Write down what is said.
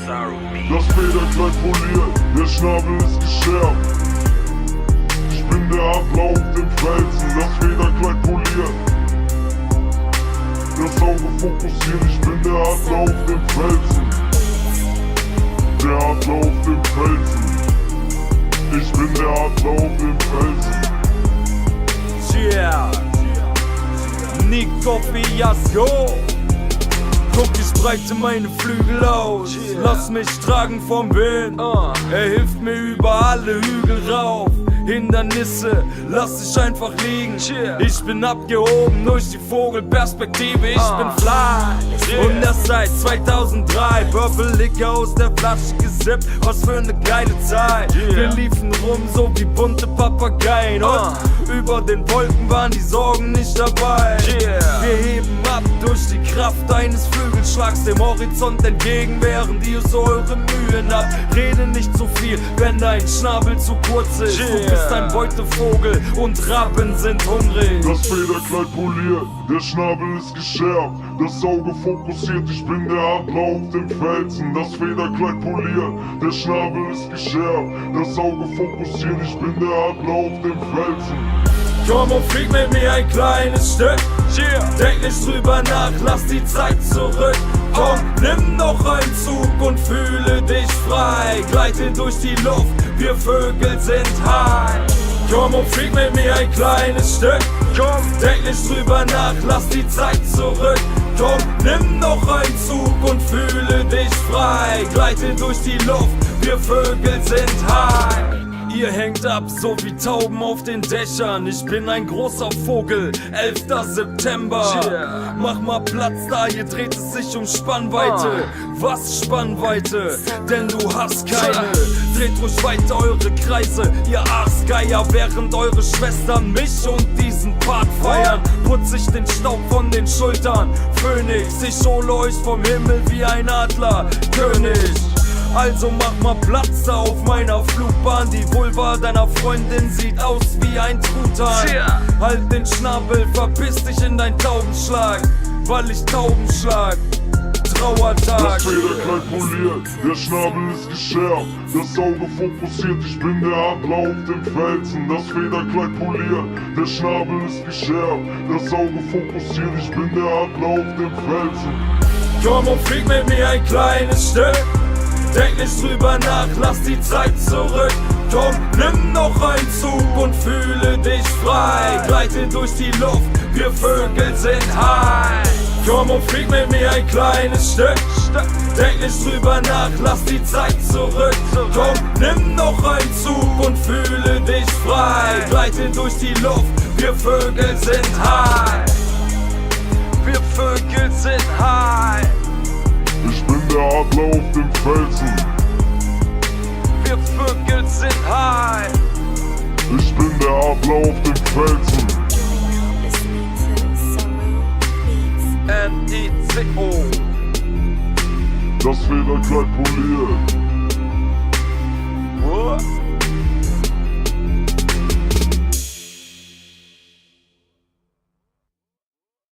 Das Federkleid poliert, der Schnabel ist geschärft. Ich bin der Adler auf dem Felsen, das Federkleid poliert. Das Auge fokussiert, ich bin der Adler auf dem Felsen. Der Adler auf dem Felsen. Ich bin der Adler auf dem Felsen. Yeah, Nico Fiasco. Guck, ich breite meine Flügel aus. Lass mich tragen vom Wind. Er hilft mir über alle Hügel rauf. Hindernisse, lass dich einfach liegen. Ich bin abgehoben durch die Vogelperspektive. Ich bin fly und das seit 2003. Purple Liquor aus der Flasche gesippt. Was für eine geile Zeit. Wir liefen rum so wie bunte Papageien. Und über den Wolken waren die Sorgen nicht dabei. Wir heben ab durch die Kraft eines Flügelschlags dem Horizont entgegen, während ihr so eure Mühen habt. Rede nicht zu viel, wenn dein Schnabel zu kurz ist. Du bist ein Beutevogel und Raben sind hungrig. Das Federkleid poliert, der Schnabel ist geschärft. Das Auge fokussiert, ich bin der Adler auf dem Felsen. Das Federkleid poliert, der Schnabel ist geschärft. Das Auge fokussiert, ich bin der Adler auf dem Felsen. Komm und flieg mit mir ein kleines Stück. Denk nicht drüber nach, lass die Zeit zurück. Komm, nimm noch einen Zug und fühle dich frei. Gleite durch die Luft, wir Vögel sind high. Komm und flieg mit mir ein kleines Stück. Komm, denk nicht drüber nach, lass die Zeit zurück. Komm, nimm noch einen Zug und fühle dich frei. Gleite durch die Luft, wir Vögel sind high. Ihr hängt ab, so wie Tauben auf den Dächern. Ich bin ein großer Vogel, 11. September. Mach mal Platz da, hier dreht es sich um Spannweite. Was Spannweite? Denn du hast keine. Dreht ruhig weiter eure Kreise, ihr Aasgeier, während eure Schwestern mich und diesen Part feiern. Putz ich den Staub von den Schultern, Phönix, ich hole euch vom Himmel wie ein Adler, König. Also mach mal Platz da auf meiner Flugbahn. Die Vulva deiner Freundin sieht aus wie ein Truthahn. Halt den Schnabel, verpiss dich in dein Taubenschlag, weil ich Tauben schlag. Trauertag. Das Federkleid poliert, der Schnabel ist geschärft. Das Auge fokussiert, ich bin der Adler auf dem Felsen. Das Federkleid poliert, der Schnabel ist geschärft. Das Auge fokussiert, ich bin der Adler auf dem Felsen. Komm und flieg mit mir ein kleines Stück. Denk nicht drüber nach, lass die Zeit zurück. Komm, nimm noch einen Zug und fühle dich frei. Gleite durch die Luft, wir Vögel sind high. Komm und flieg mit mir ein kleines Stück. Denk nicht drüber nach, lass die Zeit zurück. Komm, nimm noch einen Zug und fühle dich frei. Gleite durch die Luft, wir Vögel sind high. Wir Vögel sind high. Ich bin der Adler auf dem Felsen. Wir Vögel sind high. Ich bin der Adler auf dem Felsen. N-I-C-O. Das Federkleid poliert.